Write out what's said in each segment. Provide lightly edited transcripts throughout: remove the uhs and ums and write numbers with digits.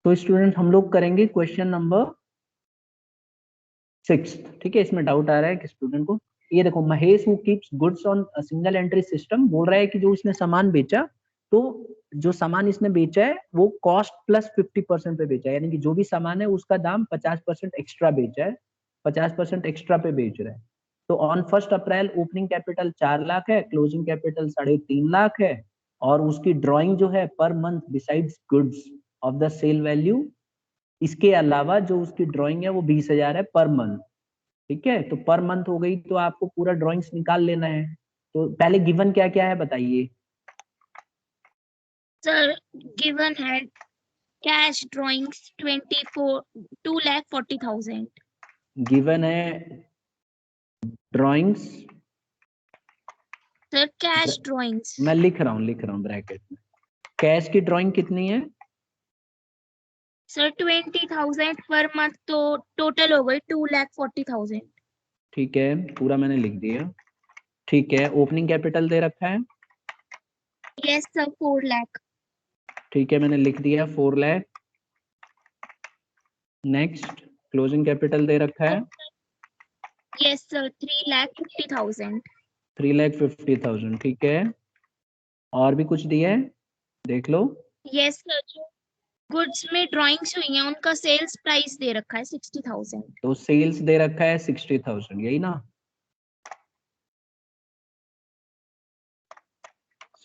तो स्टूडेंट हम लोग करेंगे क्वेश्चन नंबर 6। ठीक है, इसमें डाउट आ रहा है कि स्टूडेंट को, ये देखो, Mahesh who keeps goods on single entry system, बोल रहा है कि जो उसने सामान बेचा, तो जो सामान इसने बेचा है वो कॉस्ट प्लस 50% पे बेचा है, यानी कि जो भी सामान है उसका दाम 50% एक्स्ट्रा बेचा है, 50% एक्स्ट्रा पे बेच रहा है। तो on 1 April opening capital 4 lakh है, क्लोजिंग कैपिटल 3.5 लाख है, और उसकी ड्रॉइंग जो है per month besides goods of the sale value, इसके अलावा जो उसकी ड्राइंग है वो 20,000 है पर मंथ। ठीक है, तो पर मंथ हो गई, तो आपको पूरा ड्राइंग्स निकाल लेना है। तो पहले गिवन क्या क्या है बताइए। सर गिवन है कैश ड्राइंग्स 2,40,000। गिवन है ड्राइंग्स, सर कैश ड्राइंग्स मैं लिख रहा हूँ ब्रैकेट में। कैश की ड्राइंग कितनी है? सर 20,000 पर मंथ, तो टोटल हो गई 2,40,000। ठीक है, पूरा मैंने लिख दिया। ठीक है, ओपनिंग कैपिटल दे रखा है। Yes sir 4 lakh. ठीक है, मैंने लिख दिया 4 लाख। नेक्स्ट, क्लोजिंग कैपिटल दे रखा है। Yes sir 3,50,000। 3,50,000। ठीक है, और भी कुछ दिया है, देख लो। यस सर, जो गुड्स में ड्राइंग्स हुई हैं उनका सेल्स प्राइस दे रखा है 60,000। तो सेल्स दे रखा है 60,000, यही ना?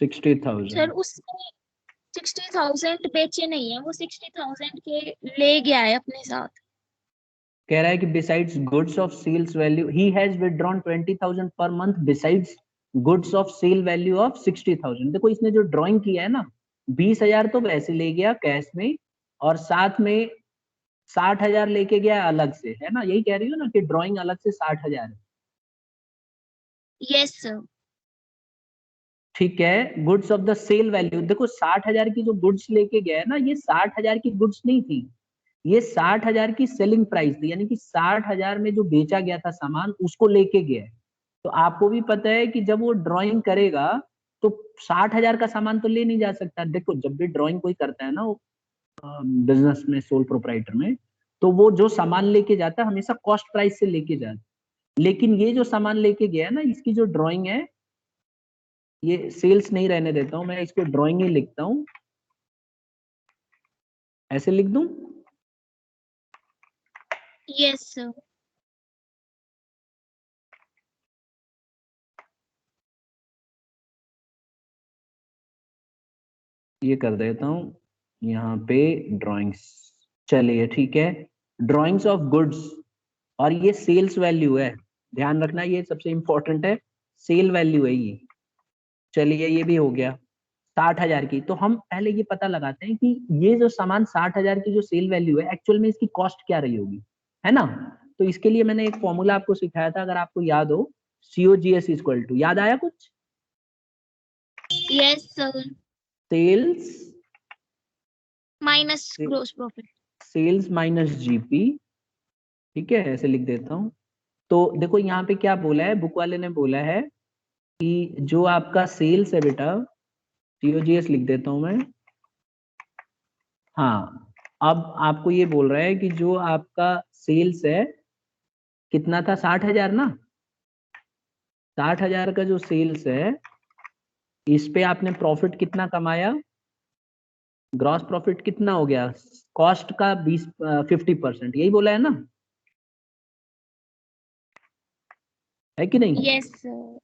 60,000। सर उसमें 60,000 बेचे नहीं है, वो 60,000 के ले गया है अपने साथ। कह रहा है कि besides goods of sales value ही has withdrawn 20,000 per month besides goods of sale value of 60,000। देखो, इसने जो ड्राइंग किया है ना, 20,000 तो वैसे ले गया कैश में, और साथ में 60,000 लेके गया अलग से, है ना? यही कह रही हो ना कि ड्राइंग अलग से 60,000 है। Yes sir. ठीक है, goods of the sale value, देखो 60,000 की जो गुड्स लेके गया है ना, ये 60,000 की गुड्स नहीं थी, ये 60,000 की सेलिंग प्राइस थी, यानी कि 60,000 में जो बेचा गया था सामान उसको लेके गया है। तो आपको भी पता है कि जब वो ड्राइंग करेगा तो 60,000 का सामान तो ले नहीं जा सकता। देखो, जब भी ड्राइंग कोई करता है ना, वो बिजनेस में, सोल प्रोप्राइटर में, तो वो जो सामान लेके जाता है हमेशा कॉस्ट प्राइस से लेके जाता है। लेकिन ये जो सामान लेके गया है ना, इसकी जो ड्राइंग है, ये सेल्स नहीं रहने देता हूं मैं, इसको ड्राइंग ही लिखता हूं, ऐसे लिख दूं। Yes sir. ये कर देता हूँ यहाँ पे ड्राइंग्स। चलिए ठीक है, ड्राइंग्स ऑफ गुड्स, और ये सेल्स वैल्यू है, ध्यान रखना ये सबसे इंपॉर्टेंट है, सेल वैल्यू है ये। चलिए, ये भी हो गया 60,000 की। तो हम पहले ये पता लगाते हैं कि ये जो सामान 60,000 की जो सेल वैल्यू है, एक्चुअल में इसकी कॉस्ट क्या रही होगी, है ना? तो इसके लिए मैंने एक फॉर्मूला आपको सिखाया था, अगर आपको याद हो, COGS इक्वल टू, याद आया कुछ? Yes sir. Sales minus gross profit. Sales minus GP. ठीक है, ऐसे लिख देता हूँ। तो देखो यहाँ पे क्या बोला है, बुक वाले ने बोला है कि जो आपका सेल्स है बेटा, COGS लिख देता हूँ मैं। हाँ, अब आपको ये बोल रहा है कि जो आपका सेल्स है कितना था, 60,000 ना? 60,000 का जो सेल्स है, इस पे आपने प्रॉफिट कितना कमाया, ग्रॉस प्रॉफिट कितना हो गया, कॉस्ट का 50%, यही बोला है ना? है कि नहीं? Yes sir.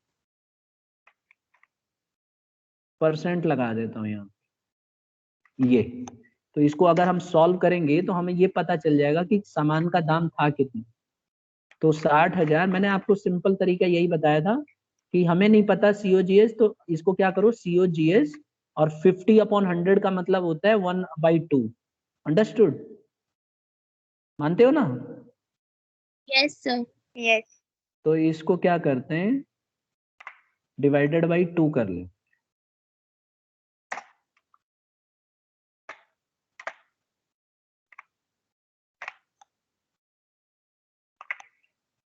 परसेंट लगा देता हूँ यहाँ, ये। तो इसको अगर हम सॉल्व करेंगे तो हमें ये पता चल जाएगा कि सामान का दाम था कितना। तो 60,000, मैंने आपको सिंपल तरीका यही बताया था कि हमें नहीं पता COGS, तो इसको क्या करो, COGS और 50/100 का मतलब होता है 1/2। अंडरस्टूड? मानते हो ना? Yes sir. यस। तो इसको क्या करते हैं, डिवाइडेड बाई 2 कर ले।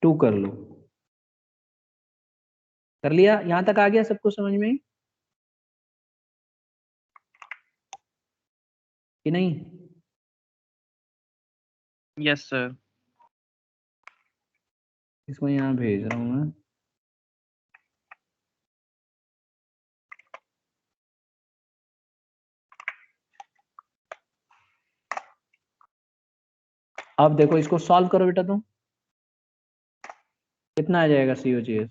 टू कर लो। कर लिया? यहां तक आ गया सबको समझ में कि नहीं? Yes sir. इसको यहाँ भेज रहा हूँ मैं। अब देखो इसको सॉल्व करो बेटा तुम, कितना आ जाएगा COGS?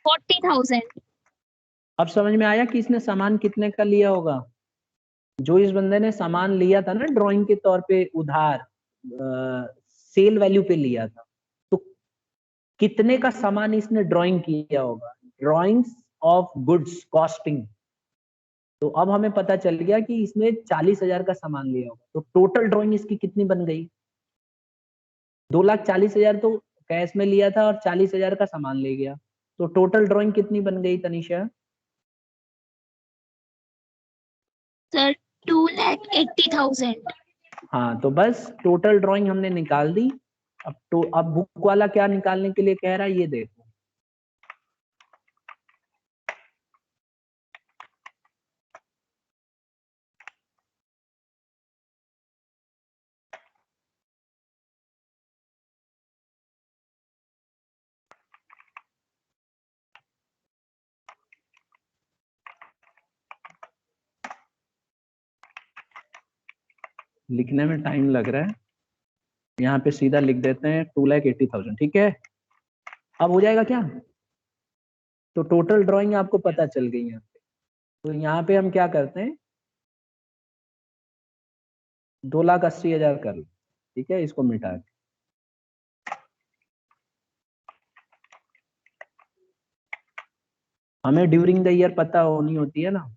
40,000। अब समझ में आया कि इसने सामान कितने का लिया होगा? जो इस बंदे ने सामान लिया था ना ड्राइंग के तौर पे उधार, सेल वैल्यू पे लिया था, तो कितने का सामान इसने ड्राइंग किया होगा? Drawings of goods costing. तो अब हमें पता चल गया कि इसने 40,000 का सामान लिया होगा, तो टोटल ड्राइंग इसकी कितनी बन गई? 2,40,000 तो कैश में लिया था और 40,000 का सामान ले गया, तो टोटल ड्राइंग कितनी बन गई तनिषा? सर 2,80,000। हाँ, तो बस टोटल ड्राइंग हमने निकाल दी। अब बुक वाला क्या निकालने के लिए कह रहा है ये देखो। लिखने में टाइम लग रहा है, यहाँ पे सीधा लिख देते हैं 2,80,000, ठीक है। अब हो जाएगा क्या? तो टोटल ड्राइंग आपको पता चल गई यहाँ पे। तो यहाँ पे हम क्या करते हैं, 2,80,000 कर लो, ठीक है, इसको मिटा के। हमें ड्यूरिंग द ईयर पता होनी होती है ना।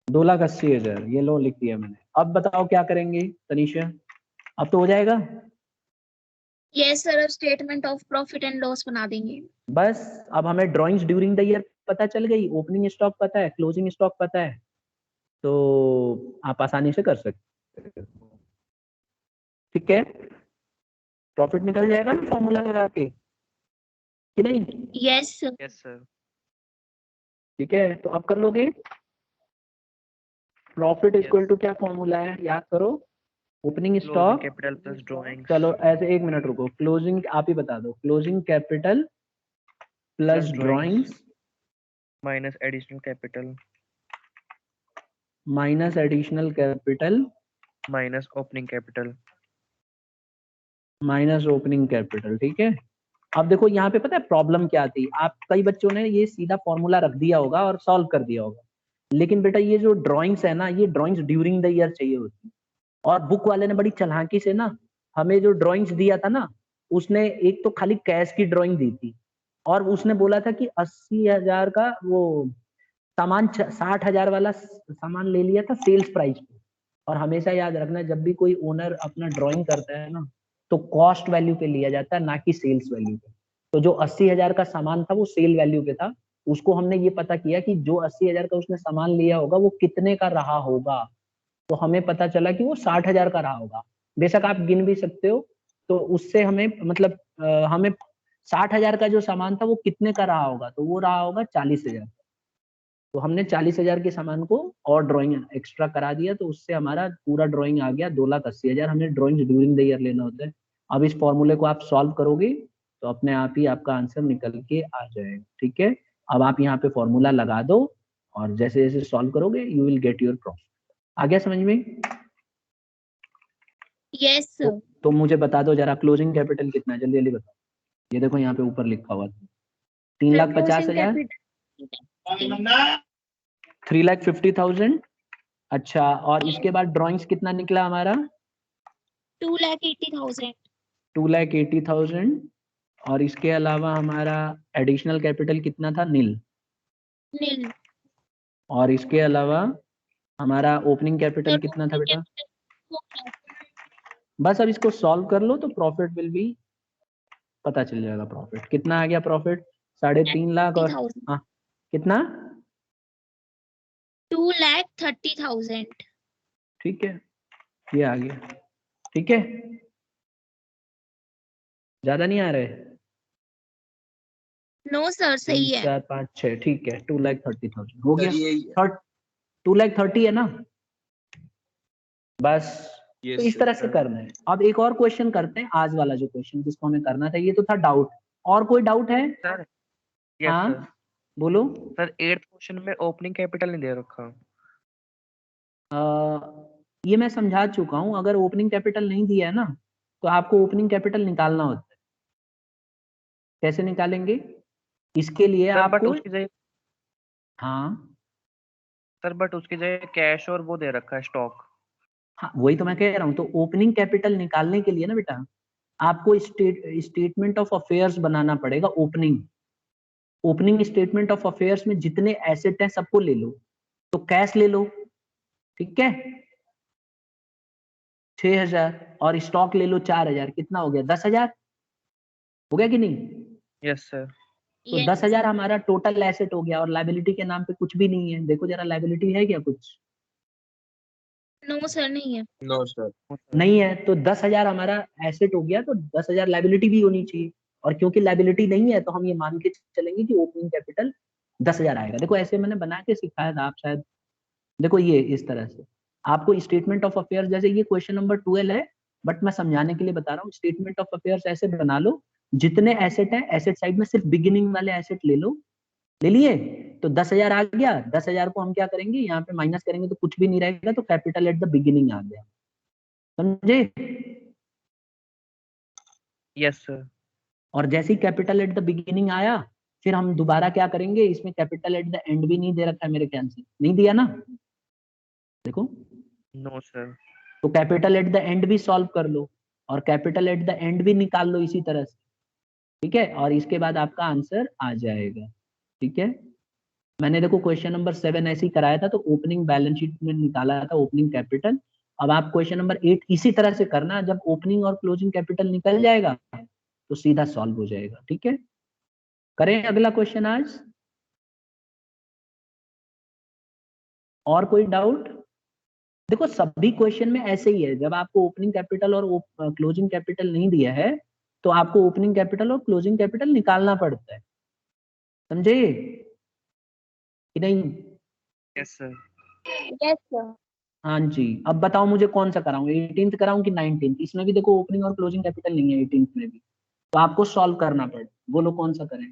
दो लाख 80,000 ये लो लिख दिया मैंने। अब बताओ क्या करेंगे तनीषा? अब तो हो जाएगा। यस सर, अब statement of profit and loss बना देंगे। बस अब हमें ड्राइंग्स ड्यूरिंग द ईयर पता चल गई, ओपनिंग स्टॉक पता है, क्लोजिंग स्टॉक पता है, तो आप आसानी से कर सकते हो, ठीक है। प्रॉफिट निकल जाएगा ना फॉर्मूला लगा के, कि नहीं? Yes sir. Yes sir. ठीक है, तो अब कर लोगे। प्रॉफिट इक्वल टू क्या फॉर्मूला है, याद करो। Opening closing stock, capital plus drawings चलो ऐसे 1 मिनट रुको, क्लोजिंग आप ही बता दो। Closing capital plus drawings minus additional capital minus additional capital minus opening capital. Minus opening capital, ठीक है। अब देखो यहाँ पे पता है प्रॉब्लम क्या थी, आप कई बच्चों ने ये सीधा फॉर्मूला रख दिया होगा और सॉल्व कर दिया होगा, लेकिन बेटा ये जो ड्राइंग्स है ना, ये ड्राइंग्स ड्यूरिंग द ईयर चाहिए होती। और बुक वाले ने बड़ी चालाकी से ना हमें जो ड्राइंग्स दिया था ना, उसने एक तो खाली कैश की ड्राइंग दी थी, और उसने बोला था कि 80,000 का वो सामान 60,000 वाला सामान ले लिया था सेल्स प्राइस पे। और हमेशा याद रखना, जब भी कोई ओनर अपना ड्राइंग करता है ना, तो कॉस्ट वैल्यू पे लिया जाता है, ना कि सेल्स वैल्यू पे। तो जो 80,000 का सामान था वो सेल वैल्यू पे था, उसको हमने ये पता किया कि जो 80,000 का उसने सामान लिया होगा वो कितने का रहा होगा। तो हमें पता चला कि वो 60,000 का रहा होगा। बेशक आप गिन भी सकते हो, तो उससे हमें मतलब हमें 60,000 का जो सामान था वो कितने का रहा होगा, तो वो रहा होगा 40,000। तो हमने 40,000 के सामान को और ड्राइंग एक्स्ट्रा करा दिया, तो उससे हमारा पूरा ड्राइंग आ गया 2,80,000। हमें ड्राइंग ड्यूरिंग द ईयर लेना होता है। अब इस फॉर्मूले को आप सॉल्व करोगे तो अपने आप ही आपका आंसर निकल के आ जाएगा, ठीक है। अब आप यहाँ पे फॉर्मूला लगा दो, और जैसे जैसे सॉल्व करोगे you will get your profit. आ गया समझ में? Yes sir. तो मुझे बता दो जरा, क्लोजिंग कैपिटल कितना है, जल्दी जल्दी बताओ। ये देखो यहाँ पे ऊपर लिखा हुआ था 3,50,000, 3,50,000। अच्छा, और इसके बाद ड्राइंग्स कितना निकला हमारा? 2,80,000। 2,80,000। और इसके अलावा हमारा एडिशनल कैपिटल कितना था? नील। नील। और इसके अलावा हमारा ओपनिंग कैपिटल कितना था बेटा? बस अब इसको सॉल्व कर लो तो प्रॉफिट विल बी पता चल जाएगा। प्रॉफिट कितना आ गया? प्रॉफिट 3.5 लाख। और हाँ कितना? 2,30,000। ठीक है, ये आ गया, ठीक है। ज्यादा नहीं आ रहे? नो सर, 3, सही है। 4, 5, 6, ठीक है, 2,30,000 हो गया। 2,30,000 है ना, बस। Yes, तो इस sir. तरह से करना है। अब एक और क्वेश्चन करते हैं, आज वाला जो क्वेश्चन जिसको हमें करना था, ये तो था डाउट। और कोई डाउट है? सर यस हाँ सर। बोलो। सर 8th क्वेश्चन में ओपनिंग कैपिटल नहीं दे रखा। ये मैं समझा चुका हूँ, अगर ओपनिंग कैपिटल नहीं दिया है ना तो आपको ओपनिंग कैपिटल निकालना होता है। कैसे निकालेंगे? इसके लिए सर बट आपको, उसकी जगह हाँ सर बट उसकी जगह कैश और वो दे रखा है स्टॉक। हाँ वही तो मैं कह रहा हूँ। तो ओपनिंग कैपिटल निकालने के लिए ना बेटा, आपको स्टेटमेंट ऑफ अफेयर्स बनाना पड़ेगा। ओपनिंग स्टेटमेंट ऑफ अफेयर्स में जितने एसेट हैं सबको ले लो। तो कैश ले लो, ठीक है, 6,000, और स्टॉक ले लो 4,000, कितना हो गया? 10,000 हो गया कि नहीं? Yes sir. तो 10,000 हमारा टोटल एसेट हो गया, और लाइबिलिटी के नाम पे कुछ भी नहीं है। देखो जरा, लाइबिलिटी है क्या कुछ? नो सर नहीं है। No, sir. नहीं है। तो 10,000 हमारा एसेट हो गया, तो 10,000 लाइबिलिटी भी होनी चाहिए। और क्योंकि लाइबिलिटी नहीं है तो हम ये मान के चलेंगे कि ओपनिंग कैपिटल 10,000 आएगा। देखो ऐसे मैंने बना के सिखाया था, आप शायद देखो ये इस तरह से आपको स्टेटमेंट ऑफ अफेयर्स, जैसे ये क्वेश्चन नंबर 12 है, बट मैं समझाने के लिए बता रहा हूँ। स्टेटमेंट ऑफ अफेयर्स ऐसे बना लो, जितने एसेट है एसेट साइड में सिर्फ बिगिनिंग वाले एसेट ले लो। ले लिए? तो 10,000 आ गया। 10,000 को हम क्या करेंगे, यहाँ पे माइनस करेंगे तो कुछ भी नहीं रहेगा, तो कैपिटल एट द बिगिनिंग आ गया। समझे? Yes sir. और जैसे ही कैपिटल एट द बिगिनिंग आया, फिर हम दोबारा क्या करेंगे, इसमें कैपिटल एट द एंड भी नहीं दे रखा है मेरे ख्याल से, नहीं दिया ना? देखो, नो सर। तो कैपिटल एट द एंड भी सॉल्व कर लो, और कैपिटल एट द एंड भी निकाल लो इसी तरह से, ठीक है, और इसके बाद आपका आंसर आ जाएगा। ठीक है, मैंने देखो क्वेश्चन नंबर 7 ऐसे ही कराया था, तो ओपनिंग बैलेंस शीट में निकाला था ओपनिंग कैपिटल। अब आप क्वेश्चन नंबर 8 इसी तरह से करना, जब ओपनिंग और क्लोजिंग कैपिटल निकल जाएगा तो सीधा सॉल्व हो जाएगा। ठीक है, करें अगला क्वेश्चन आज? और कोई डाउट? देखो सभी क्वेश्चन में ऐसे ही है, जब आपको ओपनिंग कैपिटल और क्लोजिंग कैपिटल नहीं दिया है तो आपको ओपनिंग कैपिटल और क्लोजिंग कैपिटल निकालना पड़ता है। समझे कि नहीं? Yes sir. Yes sir. हाँ जी। अब बताओ मुझे कौन सा कराऊं, 18th कराऊं कि 19th? इसमें भी देखो ओपनिंग और क्लोजिंग कैपिटल नहीं है 18th में भी, तो आपको सॉल्व करना पड़े। बोलो कौन सा करें,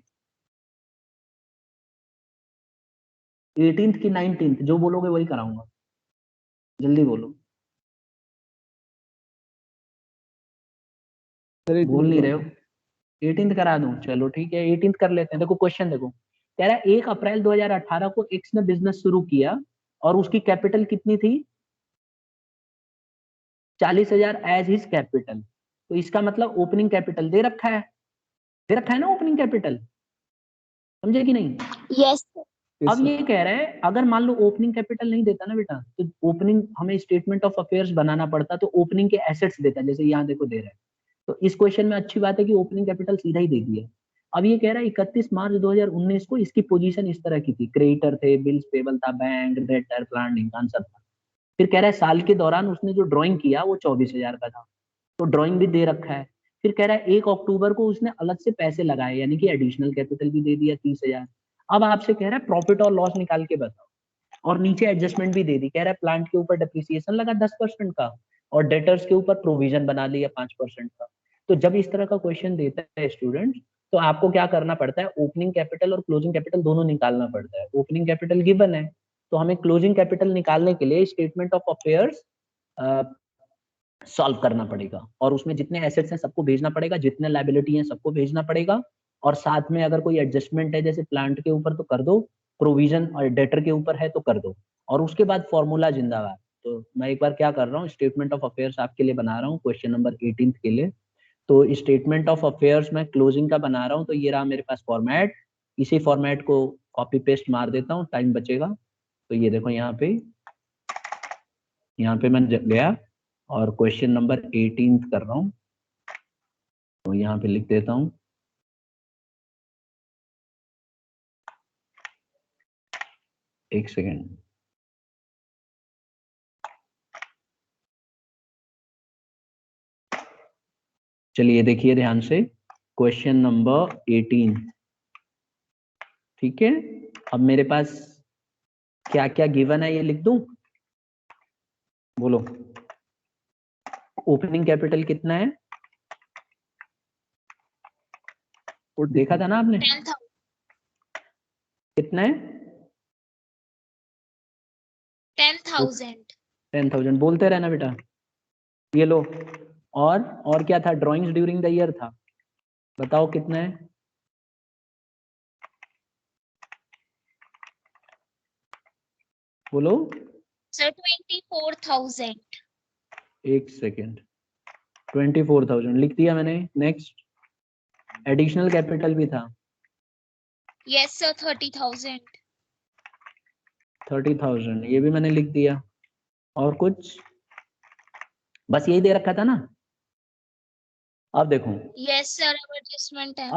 18th की 19th? जो बोलोगे वही कराऊंगा, जल्दी बोलो। बोल नहीं रहे हो? 18th करा दूं? चलो ठीक है, 18th कर लेते हैं। देखो क्वेश्चन देखो, कह रहा है 1 अप्रैल 2018 को एक्स ने बिजनेस शुरू किया और उसकी कैपिटल कितनी थी? 40,000 एज हिज कैपिटल। तो इसका मतलब ओपनिंग कैपिटल दे रखा है, दे रखा है ना ओपनिंग कैपिटल, समझे कि नहीं? Yes sir. अब ये कह रहा है अगर मान लो ओपनिंग कैपिटल नहीं देता ना बेटा, तो ओपनिंग हमें स्टेटमेंट ऑफ अफेयर्स बनाना पड़ता, तो ओपनिंग के एसेट्स देता, जैसे यहाँ देखो दे रहा है। तो इस क्वेश्चन में अच्छी बात है कि ओपनिंग कैपिटल सीधा ही दे दिया। अब ये कह रहा है 31 मार्च 2019 को इसकी पोजीशन इस तरह की थी, क्रेडिटर थे, बिल्स पेबल था, बैंक, डेटर, प्लांट, इंकान सब था। फिर कह रहा है साल के दौरान उसने जो ड्राइंग किया वो 24,000 का था, तो ड्राइंग भी दे रखा है। फिर कह रहा है 1 अक्टूबर को उसने अलग से पैसे लगाए, यानी कि एडिशनल कैपिटल भी दे दिया 30,000। अब आपसे कह रहा है प्रॉफिट और लॉस निकाल के बताओ, और नीचे एडजस्टमेंट भी दे दी। कह रहा है प्लांट के ऊपर डिप्रिसिएशन लगा 10% का, और डेटर्स के ऊपर प्रोविजन बना लिया 5% का। तो जब इस तरह का क्वेश्चन देता है स्टूडेंट, तो आपको क्या करना पड़ता है, ओपनिंग कैपिटल और क्लोजिंग कैपिटल दोनों निकालना पड़ता है। ओपनिंग कैपिटल गिवन है, तो हमें क्लोजिंग कैपिटल निकालने के लिए स्टेटमेंट ऑफ अफेयर्स सॉल्व करना पड़ेगा, और उसमें जितने एसेट्स हैं सबको भेजना पड़ेगा, जितने लाइबिलिटी हैं सबको भेजना पड़ेगा, और साथ में अगर कोई एडजस्टमेंट है जैसे प्लांट के ऊपर तो कर दो, प्रोविजन और डेटर के ऊपर है तो कर दो, और उसके बाद फॉर्मूला जिंदाबाद। तो मैं एक बार क्या कर रहा हूँ, स्टेटमेंट ऑफ अफेयर्स आपके लिए बना रहा हूँ क्वेश्चन नंबर 18 के लिए। तो स्टेटमेंट ऑफ अफेयर्स मैं क्लोजिंग का बना रहा हूँ, तो ये रहा मेरे पास फॉर्मेट। इसी फॉर्मेट को कॉपी पेस्ट मार देता हूँ, टाइम बचेगा। तो ये देखो यहाँ पे मैं गया और क्वेश्चन नंबर 18 कर रहा हूँ, तो यहाँ पे लिख देता हूँ। एक सेकेंड, चलिए देखिए ध्यान से, क्वेश्चन नंबर 18। ठीक है, अब मेरे पास क्या क्या गिवन है ये लिख दूं? बोलो, ओपनिंग कैपिटल कितना है? वो देखा था ना आपने, 10,000 कितना है? 10,000 10,000 बोलते रहना बेटा। ये लो, और क्या था? ड्राइंग्स ड्यूरिंग द ईयर था, बताओ कितना है? बोलो। सर 24,000 एक सेकेंड, 24,000 लिख दिया मैंने। नेक्स्ट, एडिशनल कैपिटल भी था, यस सर 30,000 30,000 ये भी मैंने लिख दिया। और कुछ? बस यही दे रखा था ना। अब देखो, यस सर अब एडजस्टमेंट है।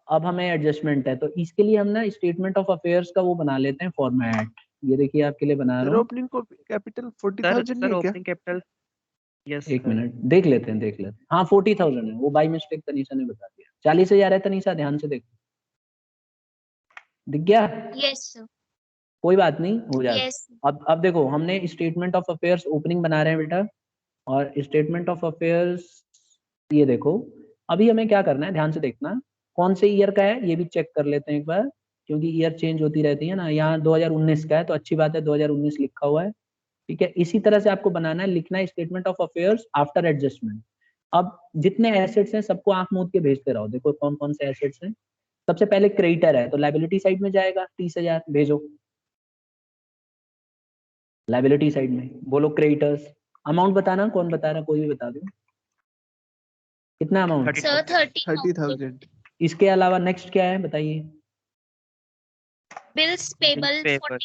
अब हमें एडजस्टमेंट है, तो इसके लिए हम ना स्टेटमेंट ऑफ अफेयर्स का वो बना लेते हैं फॉर्मेट। ये देखिए आपके लिए बना सर रहा हूँ। ओपनिंग को कैपिटल सर 40,000 नहीं सर है क्या? ओपनिंग कैपिटल, यस एक सर। मिनट, देख लेते हैं। हाँ 40,000 है, वो बाई मिस्टेक तनीषा ने बता दिया। 40,000 है तनीषा, ध्यान से देखो, दिख गया? यस सर कोई बात नहीं, हो जाएगा। यस अब देखो, हमने स्टेटमेंट ऑफ अफेयर्स ओपनिंग बना रहे हैं बेटा, और स्टेटमेंट ऑफ अफेयर्स ये देखो। अभी हमें क्या करना है, ध्यान से देखना, कौन से ईयर का है ये भी चेक कर लेते हैं एक बार, क्योंकि ईयर चेंज होती रहती है ना। यहाँ 2019 का है, तो अच्छी बात है 2019 लिखा हुआ है, ठीक है। इसी तरह से आपको बनाना है, लिखना है statement of affairs after adjustment. अब जितने एसेट्स हैं सबको आंख मूंद के भेजते रहो, देखो कौन कौन से एसेट्स हैं। सबसे पहले क्रेडिटर है, तो लाइबिलिटी साइड में जाएगा, 30,000 भेजो लाइबिलिटी साइड में। बोलो क्रेडिटर्स, अमाउंट बताना, कौन बता रहा है, कोई भी बता दो कितना अमाउंट। सर 30,000 30,000। इसके अलावा नेक्स्ट क्या है बताइए? बिल्स पेबल पेपर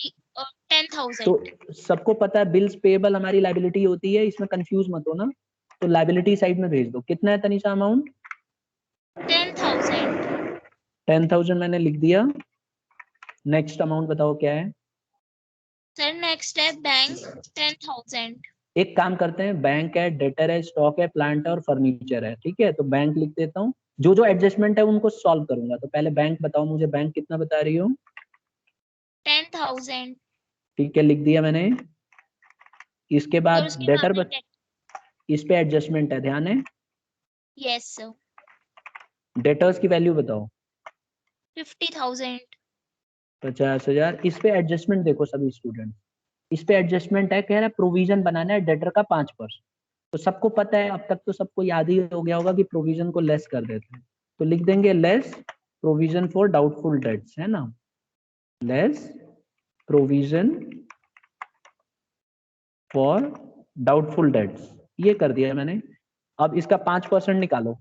10,000 तो सबको पता है बिल्स पेबल हमारी लाइबिलिटी होती है, इसमें कंफ्यूज मत हो ना। तो लाइबिलिटी साइड में भेज दो। कितना है तनीषा अमाउंट? 10,000 10,000 मैंने लिख दिया। नेक्स्ट अमाउंट बताओ क्या है? सर नेक्स्ट है बैंक 10,000 एक काम करते हैं, बैंक है, डेटर है, स्टॉक है, प्लांट है और फर्नीचर है, ठीक है। तो बैंक लिख देता हूँ, जो जो एडजस्टमेंट है उनको सॉल्व करूंगा। तो पहले बैंक बताओ मुझे, बैंक कितना बता रही हो? 10,000 ठीक है, लिख दिया मैंने। इसके और बाद उसके डेटर बाद में इस पे एडजस्टमेंट है, ध्यान है। यस सर डेटर्स की वैल्यू बताओ। 50,000 50,000। इस पे एडजस्टमेंट देखो सभी स्टूडेंट, इस पे एडजस्टमेंट है, कह रहा है प्रोविजन बनाना है डेटर का 5%। तो सबको पता है, अब तक तो सबको याद ही हो गया होगा कि प्रोविजन को लेस कर देते हैं। तो लिख देंगे less provision for doubtful debts, है ना। Less provision for doubtful debts, ये कर दिया मैंने। अब इसका 5% निकालो,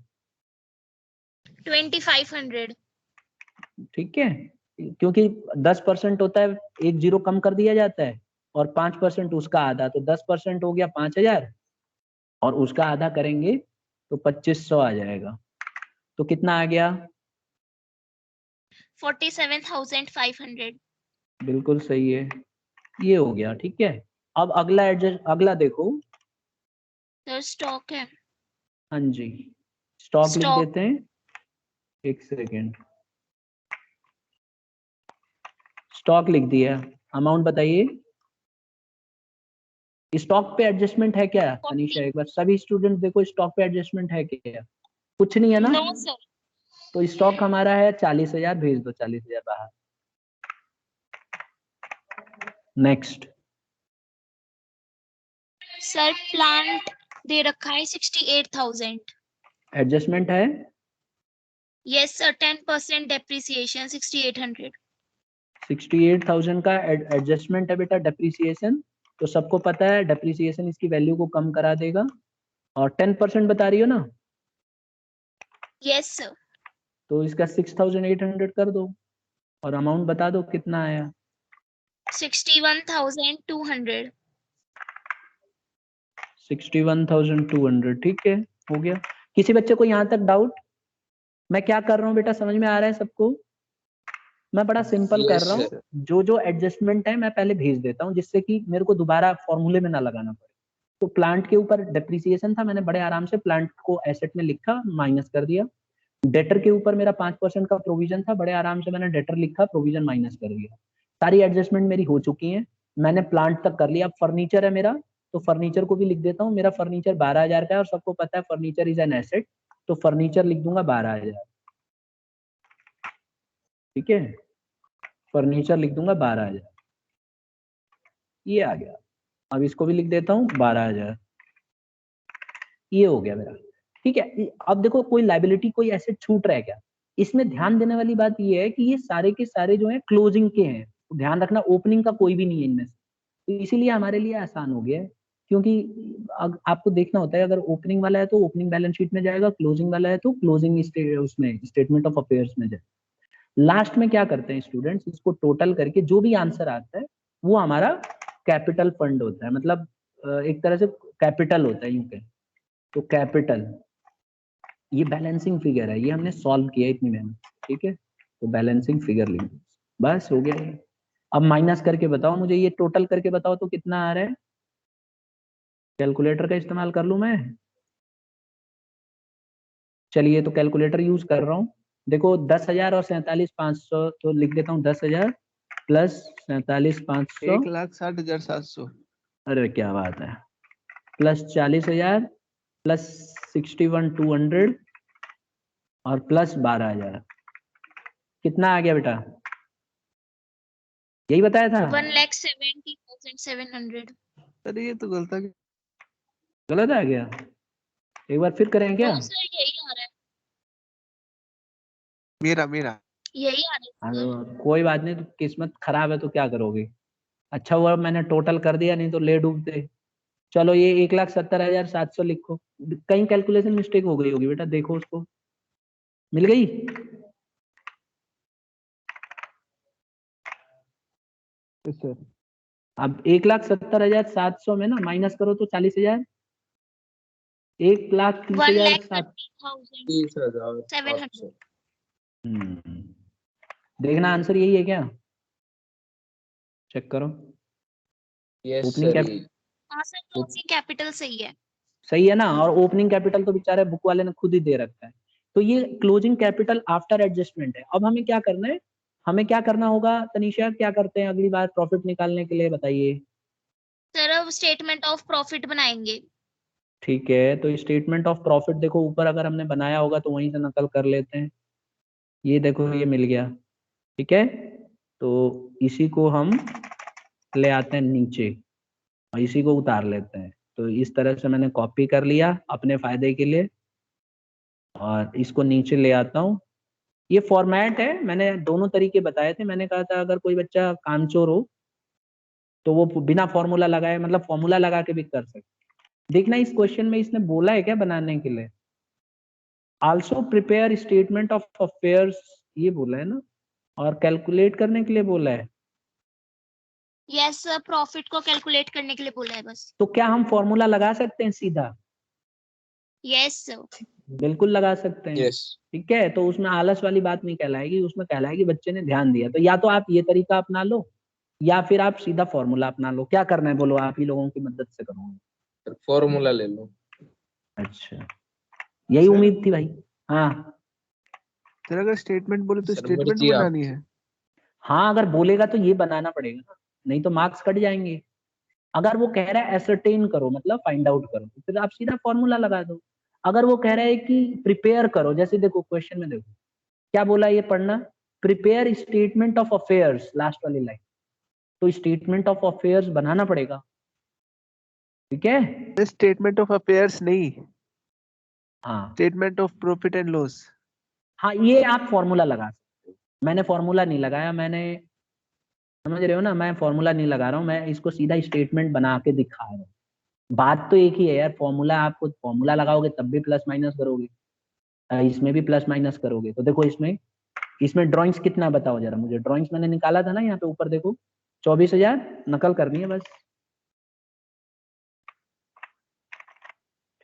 2,500 ठीक है। क्योंकि 10% होता है, एक जीरो कम कर दिया जाता है, और 5% उसका आधा, तो 10% हो गया 5,000, और उसका आधा करेंगे तो 2,500 आ जाएगा। तो कितना आ गया? 47,500 बिल्कुल सही है, ये हो गया, ठीक है। अब अगला अगला देखो। सर स्टॉक है हाँ जी, स्टॉक लिख स्टॉक देते हैं। एक सेकेंड, स्टॉक लिख दिया। अमाउंट बताइए। स्टॉक पे एडजस्टमेंट है क्या अनीशा? 40 एक बार सभी स्टूडेंट देखो, स्टॉक पे एडजस्टमेंट है क्या? कुछ नहीं है ना। नो सर तो स्टॉक हमारा है 40,000, भेज दो 40,000 बाहर। नेक्स्ट, सर प्लांट दे रखा है 68,000 एडजस्टमेंट है। यस सर 10% डेप्रिसिएशन 6,800 68,000 का एडजस्टमेंट है बेटा, डेप्रिसिएशन। तो सबको पता है डेप्रिसिएशन इसकी वैल्यू को कम करा देगा। और 10% बता रही हो ना, यस सर तो इसका 6,800 कर दो, और अमाउंट बता दो कितना आया। 61,200 61,200, ठीक है, हो गया। किसी बच्चे को यहाँ तक डाउट? मैं क्या कर रहा हूँ बेटा, समझ में आ रहा है सबको? मैं बड़ा सिंपल कर रहा हूँ, जो जो एडजस्टमेंट है मैं पहले भेज देता हूँ, जिससे कि मेरे को दोबारा फॉर्मूले में ना लगाना पड़े। तो प्लांट के ऊपर डेप्रिसिएशन था, मैंने बड़े आराम से प्लांट को एसेट में लिखा, माइनस कर दिया। डेटर के ऊपर मेरा 5% का प्रोविजन था, बड़े आराम से मैंने डेटर लिखा, प्रोविजन माइनस कर दिया। सारी एडजस्टमेंट मेरी हो चुकी है। मैंने प्लांट तक कर लिया। अब फर्नीचर है मेरा, तो फर्नीचर को भी लिख देता हूँ। मेरा फर्नीचर 12,000 का है और सबको पता है फर्नीचर इज एन एसेट, तो फर्नीचर लिख दूंगा 12,000। ठीक है, फर्नीचर लिख दूंगा 12,000, ये आ गया। अब इसको भी लिख देता हूँ 12,000, ये हो गया मेरा। ठीक है, अब देखो कोई लाइबिलिटी कोई एसेट छूट रहा है क्या? इसमें ध्यान देने वाली बात ये है कि ये सारे के सारे जो है क्लोजिंग के हैं, ध्यान रखना ओपनिंग का कोई भी नहीं है इनमें से, तो इसीलिए हमारे लिए आसान हो गया है। क्योंकि आपको देखना होता है, अगर ओपनिंग वाला है तो ओपनिंग बैलेंस शीट में जाएगा, क्लोजिंग वाला है तो क्लोजिंग उसमें स्टेटमेंट ऑफ अफेयर्स में जाएगा। लास्ट में क्या करते हैं स्टूडेंट्स, इसको टोटल करके जो भी आंसर आता है वो हमारा कैपिटल फंड होता है, मतलब एक तरह से कैपिटल होता है यूं कहें तो। कैपिटल ये बैलेंसिंग फिगर है, ये हमने सॉल्व किया इतनी मेहनत। ठीक है, तो बैलेंसिंग फिगर लिख बस हो गया ये। अब माइनस करके बताओ मुझे, ये टोटल करके बताओ तो कितना आ रहा है। कैलकुलेटर का इस्तेमाल कर लूं मैं? चलिए तो कैलकुलेटर यूज कर रहा हूँ। देखो 10,000 और 47,500, तो लिख देता हूँ 10,000 प्लस 47,500, 1,60,700। अरे क्या बात है, प्लस 40,000 प्लस 61,200 और प्लस 12,000, कितना आ गया बेटा? यही बताया था? 1,70,700। अरे ये तो गलत है। गलत आ गया, एक बार फिर करें क्या? नो सर, यही आ रहा है, मेरा यही आ रहा है सर। कोई बात नहीं, तो किस्मत खराब है तो क्या करोगे। अच्छा हुआ मैंने टोटल कर दिया, नहीं तो ले डूबते। चलो ये 1,70,700 लिखो। कहीं कैलकुलेशन मिस्टेक हो गई होगी बेटा, देखो उसको। मिल गई? सर अब 1,70,700 में ना माइनस करो तो 40,000, 1,30,700। 1,30,700। देखना आंसर यही है क्या, चेक करो। ओपनिंग कैपिटल हाँ सर, तो उसकी कैपिटल सही है। सही है ना, और ओपनिंग कैपिटल तो बेचारे बुक वाले ने खुद ही दे रखा है, तो ये क्लोजिंग कैपिटल आफ्टर एडजस्टमेंट है। अब हमें क्या करना है, हमें क्या करना होगा तनीषा, क्या करते हैं अगली बार प्रॉफिट निकालने के लिए, बताइए। सर अब स्टेटमेंट ऑफ प्रॉफिट बनाएंगे। ठीक है, तो स्टेटमेंट ऑफ प्रॉफिट देखो ऊपर अगर हमने बनाया होगा तो वहीं से नकल कर लेते हैं। ये देखो ये मिल गया। ठीक है, तो इसी को हम ले आते हैं नीचे और इसी को उतार लेते हैं। तो इस तरह से मैंने कॉपी कर लिया अपने फायदे के लिए और इसको नीचे ले आता हूँ। ये फॉर्मेट है, मैंने दोनों तरीके बताए थे। मैंने कहा था अगर कोई बच्चा कामचोर हो तो वो बिना फॉर्मूला लगाए, मतलब फॉर्मूला लगा के भी कर सकते। देखना इस क्वेश्चन में इसने बोला है क्या बनाने के लिए, also prepare statement of affairs, ये बोला है ना, और कैलकुलेट करने के लिए बोला है। यस सर, प्रॉफिट को कैलकुलेट करने के लिए बोला है बस। तो क्या हम फॉर्मूला लगा सकते हैं सीधा? Yes sir. बिल्कुल लगा सकते हैं। यस ठीक है, तो उसमें आलस वाली बात नहीं कहलाएगी, उसमें कहलाएगी बच्चे ने ध्यान दिया। तो या तो आप ये तरीका अपना लो या फिर आप सीधा फॉर्मूला अपना लो, क्या करना है बोलो, आप ही लोगों की मदद से करूंगा। फॉर्मूला ले लो। अच्छा, यही सर, उम्मीद थी भाई। हाँ सर अगर स्टेटमेंट बोले तो सर, स्टेटमेंट मर्जी बनानी है। हाँ, अगर बोलेगा तो ये बनाना पड़ेगा ना, नहीं तो मार्क्स कट जाएंगे। अगर वो कह रहा है एसरटेन करो मतलब फाइंड आउट करो, तो फिर आप सीधा फॉर्मूला लगा दो। अगर वो कह रहा है कि प्रिपेयर करो, जैसे देखो क्वेश्चन में देखो क्या बोला, ये पढ़ना, prepare statement of affairs, last वाली लाइन, तो स्टेटमेंट ऑफ अफेयर्स बनाना पड़ेगा। ठीक है, स्टेटमेंट ऑफ अफेयर्स नहीं, हाँ statement of profit and loss. हाँ, ये आप फॉर्मूला लगा सकते हो। मैंने फॉर्मूला नहीं लगाया, मैंने, समझ रहे हो ना, मैं फॉर्मूला नहीं लगा रहा हूँ, मैं इसको सीधा स्टेटमेंट बना के दिखा रहा हूँ। बात तो एक ही है यार, फॉर्मूला, आपको फॉर्मूला लगाओगे तब भी प्लस माइनस करोगे, इसमें भी प्लस माइनस करोगे। तो देखो इसमें इसमें ड्राइंग्स कितना बताओ जरा मुझे, ड्राइंग्स मैंने निकाला था ना यहाँ पे ऊपर देखो, 24,000 नकल करनी है बस।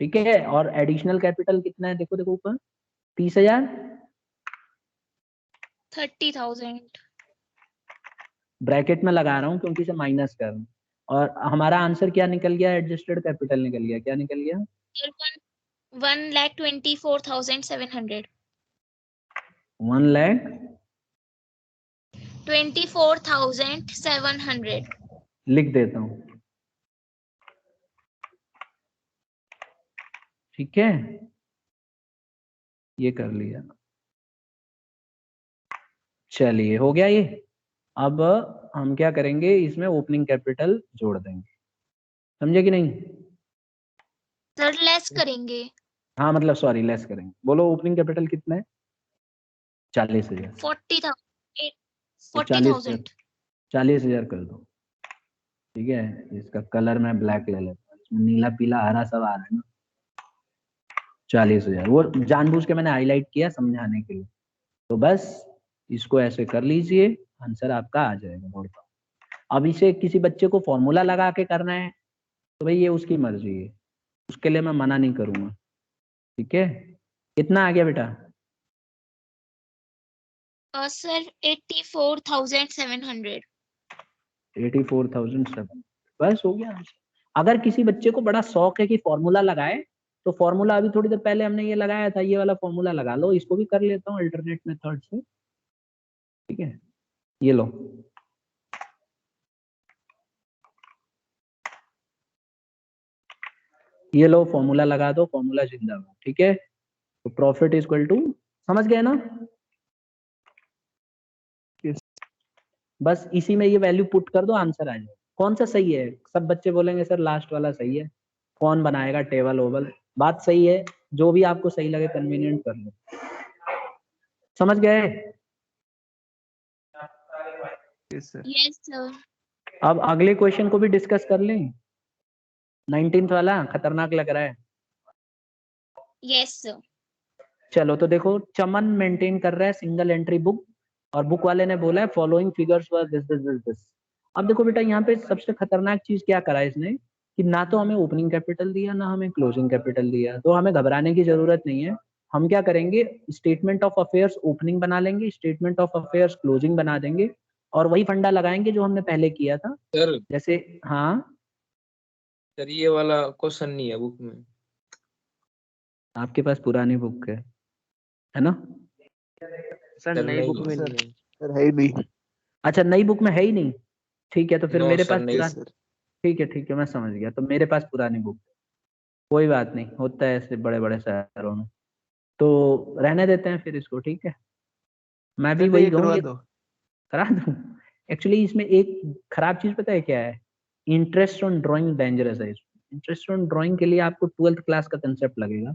ठीक है, और एडिशनल कैपिटल कितना है देखो, देखो ऊपर 30,000, 30,000। ब्रैकेट में लगा रहा हूँ क्योंकि इसे माइनस कर रहा हूँ। और हमारा आंसर क्या निकल गया, एडजस्टेड कैपिटल निकल गया, क्या निकल गया? 1,24,700। 1,24,700। 24,700। लिख देता हूं, ठीक है, ये कर लिया। चलिए हो गया ये। अब हम क्या करेंगे, इसमें ओपनिंग कैपिटल जोड़ देंगे, समझे कि नहीं? सर लेस करेंगे। हाँ मतलब सॉरी, लेस करेंगे। बोलो ओपनिंग कैपिटल कितना है? 40,000। 40,000 तो 40,000। 40,000 कर दो, ठीक है। इसका कलर मैं ब्लैक ले लेता हूँ, इसमें नीला पीला हरा सब आ रहा है ना। 40,000 वो जानबूझ के मैंने हाईलाइट किया समझाने के लिए। तो बस इसको ऐसे कर लीजिए, आंसर आपका आ जाएगा। बोलता हूँ अब इसे किसी बच्चे को फॉर्मूला लगा के करना है तो भाई ये उसकी मर्जी है, उसके लिए मैं मना नहीं करूंगा, ठीक है। कितना आ गया बेटा? सर 84,700। 84,700, बस हो गया आंसर। अगर किसी बच्चे को बड़ा शौक है कि फॉर्मूला लगाए, तो फॉर्मूला अभी थोड़ी देर पहले हमने ये लगाया था, ये वाला फॉर्मूला लगा लो, इसको भी कर लेता हूँ अल्टरनेट मेथड से, ठीक है। ये लो, ये लो फॉर्मूला लगा दो, फॉर्मूला जिंदाबाद, ठीक है। तो प्रॉफिट इज इक्वल टू, समझ गए ना? Yes. बस इसी में ये वैल्यू पुट कर दो, आंसर आ जाएगा। कौन सा सही है? सब बच्चे बोलेंगे सर लास्ट वाला सही है, कौन बनाएगा टेबल ओबल? बात सही है, जो भी आपको सही लगे कन्वीनियंट कर लो, समझ गए? Yes, sir. Yes sir. अब अगले क्वेश्चन को भी डिस्कस कर लें। 19th वाला खतरनाक लग रहा है। Yes sir. चलो तो देखो, चमन मेंटेन कर रहा है सिंगल एंट्री बुक, और बुक वाले ने बोला है following figures were this this this this. अब देखो बेटा, यहाँ पे सबसे खतरनाक चीज क्या करा है इसने, कि ना तो हमें ओपनिंग कैपिटल दिया, ना हमें क्लोजिंग कैपिटल दिया। तो हमें घबराने की जरूरत नहीं है। हम क्या करेंगे, स्टेटमेंट ऑफ अफेयर्स ओपनिंग बना लेंगे, स्टेटमेंट ऑफ अफेयर्स क्लोजिंग बना देंगे, और वही फंडा लगाएंगे जो हमने पहले किया था। सर जैसे हाँ, सर ये वाला क्वेश्चन नहीं है बुक में। आपके पास पुरानी बुक है ना? सर सर नई नहीं बुक है। में सर, नहीं है। सर है ही नहीं। अच्छा, नई बुक में है ही नहीं, ठीक है। तो फिर नो मेरे सर पास नहीं। पुरानी, Yes, sir. ठीक है मैं समझ गया। तो मेरे पास पुरानी बुक, कोई बात नहीं, होता है ऐसे बड़े बड़े शहरों में। तो रहने देते हैं फिर इसको, ठीक है। मैं भी सर वही ये कहूँ, करवा ये दो। करा दूं। एक्चुअली इसमें एक खराब चीज पता है क्या है, इंटरेस्ट ऑन ड्राइंग डेंजरस है इसमें। इंटरेस्ट ऑन ड्राइंग के लिए आपको 12th क्लास का कंसेप्ट लगेगा,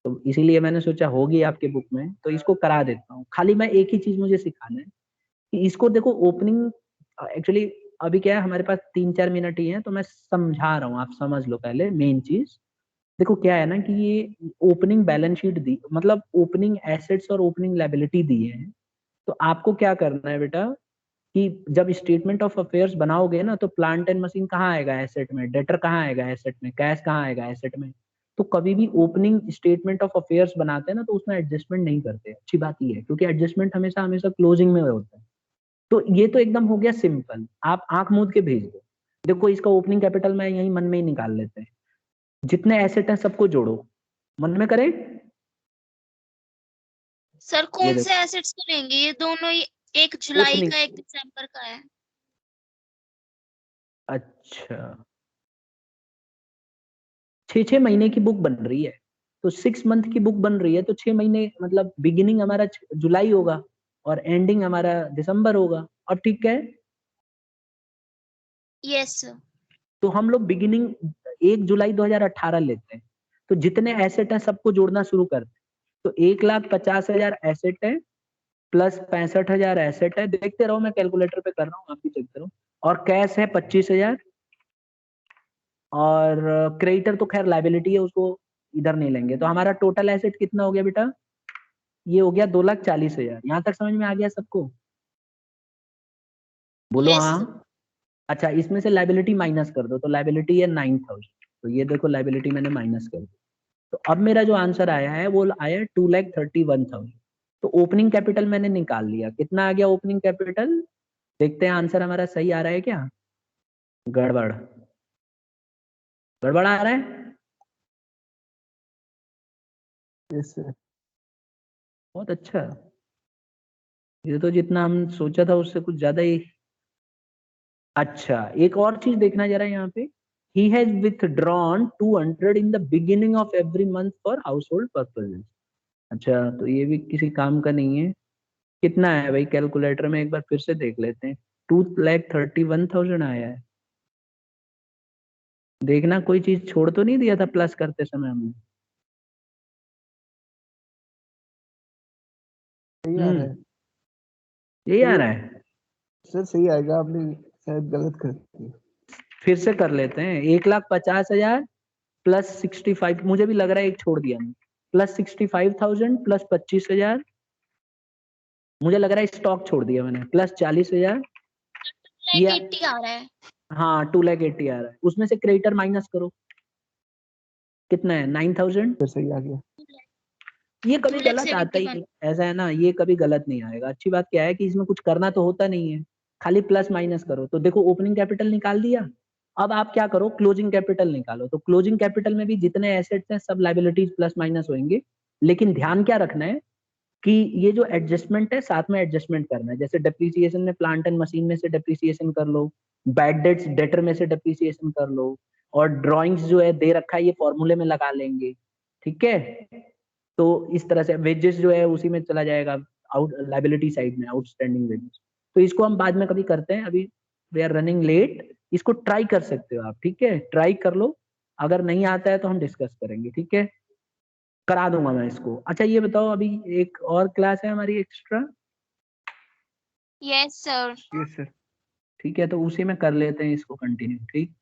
तो इसीलिए मैंने सोचा होगी आपके बुक में, तो इसको करा देता हूँ। खाली मैं एक ही चीज मुझे सिखाना है कि इसको देखो, ओपनिंग एक्चुअली अभी क्या है, हमारे पास 3-4 मिनट ही है, तो मैं समझा रहा हूँ, आप समझ लो पहले मेन चीज। देखो क्या है ना, कि ये ओपनिंग बैलेंस शीट दी, मतलब ओपनिंग एसेट्स और ओपनिंग लायबिलिटी दिए हैं। तो आपको क्या करना है बेटा, कि जब स्टेटमेंट ऑफ अफेयर्स बनाओगे ना, तो प्लांट एंड मशीन कहाँ आएगा एसेट में, डेटर कहाँ आएगा एसेट में, कैश कहाँ आएगा एसेट में। तो कभी भी ओपनिंग स्टेटमेंट ऑफ अफेयर्स बनाते हैं ना, तो उसमें एडजस्टमेंट नहीं करते। अच्छी बात ये है, क्योंकि एडजस्टमेंट हमेशा हमेशा क्लोजिंग में होता है। तो ये तो एकदम हो गया सिंपल, आप आंख मूंद के भेज दो। देखो इसका ओपनिंग कैपिटल मैं यही मन में ही निकाल लेते हैं, जितने एसेट हैं सबको जोड़ो, मन में करे। सर ये कौन से देखो, एसेट्स को लेंगे? ये दोनों ही, एक जुलाई ओपनिंग, का एक दिसंबर का है। अच्छा 6-6 महीने की बुक बन रही है, तो 6 मंथ की बुक बन रही है, तो 6 महीने मतलब बिगिनिंग हमारा जुलाई होगा और एंडिंग हमारा दिसंबर होगा। अब ठीक है, यस सर। तो हम लोग बिगिनिंग 1 जुलाई 2018 लेते हैं, तो जितने एसेट हैं सबको जोड़ना शुरू करते हैं। तो 1,50,000 एसेट है, प्लस 65,000 एसेट है। देखते रहो, मैं कैलकुलेटर पे कर रहा हूँ, आप भी देखते रहो। और कैश है 25,000, और क्रेडिटर तो खैर लाइबिलिटी है, उसको इधर नहीं लेंगे। तो हमारा टोटल एसेट कितना हो गया बेटा, ये हो गया 2,40,000। यहाँ तक समझ में आ गया सबको? बोलो यस हाँ। सर। अच्छा, इसमें से लाइबिलिटी माइनस कर दो, तो लाइबिलिटी है 9,000। तो ये देखो लाइबिलिटी मैंने माइनस कर दी। तो अब मेरा जो आंसर आया है वो आया 2,31,000। तो ओपनिंग कैपिटल मैंने निकाल लिया, कितना आ गया ओपनिंग कैपिटल? देखते हैं आंसर हमारा सही आ रहा है क्या, गड़बड़, गड़बड़ आ रहा है। Yes, sir. बहुत अच्छा, ये तो जितना हम सोचा था उससे कुछ ज्यादा ही अच्छा एक और चीज देखना जरा यहाँ पे, he has withdrawn 200 in the beginning of every month for household purposes। अच्छा तो ये भी किसी काम का नहीं है। कितना है भाई कैलकुलेटर में एक बार फिर से देख लेते हैं। 2,31,000 आया है। देखना कोई चीज छोड़ तो नहीं दिया था प्लस करते समय हमने। सही आ रहा है यही आ रहा है। सर, सही आएगा, आपने शायद गलत कर दिया। फिर से कर लेते हैं। 1,50,000 प्लस 65, मुझे भी लग रहा है एक छोड़ दिया मैंने, प्लस 65,000 प्लस 25,000, मुझे लग रहा है स्टॉक छोड़ दिया मैंने, प्लस 40,000 या 80 आ रहा है। हाँ 2,80,000 आ रहा है। उसमें से क्रेडिटर माइनस करो, कितना है 9,000। सर सही आ गया। ये कभी गलत आता ही 2,71,000। नहीं, ऐसा है ना, ये कभी गलत नहीं आएगा। अच्छी बात क्या है कि इसमें कुछ करना तो होता नहीं है, खाली प्लस माइनस करो। तो देखो ओपनिंग कैपिटल निकाल दिया, अब आप क्या करो क्लोजिंग कैपिटल निकालो। तो क्लोजिंग कैपिटल में भी जितने एसेट्स हैं सब लाइबिलिटीज प्लस माइनस होंगे, लेकिन ध्यान क्या रखना है कि ये जो एडजस्टमेंट है साथ में एडजस्टमेंट करना है। जैसे डेप्रिसिएशन में प्लांट एंड मशीन में से डेप्रिसिएशन कर लो, बैड डेट्स डेटर में से डेप्रिसिएशन कर लो, और ड्रॉइंग्स जो है दे रखा है ये फॉर्मूले में लगा लेंगे, ठीक है। तो इस तरह से वेजेस जो है उसी में चला जाएगा, आउट लाइबिलिटी साइड में आउटस्टैंडिंग वेजेस। तो इसको हम बाद में कभी करते हैं, अभी वी आर रनिंग लेट। इसको ट्राई कर सकते हो आप, ठीक है, ट्राई कर लो। अगर नहीं आता है तो हम डिस्कस करेंगे, ठीक है, करा दूंगा मैं इसको। अच्छा ये बताओ, अभी एक और क्लास है हमारी extra, yes sir. Yes sir. ठीक है, तो उसी में कर लेते हैं इसको कंटिन्यू, ठीक।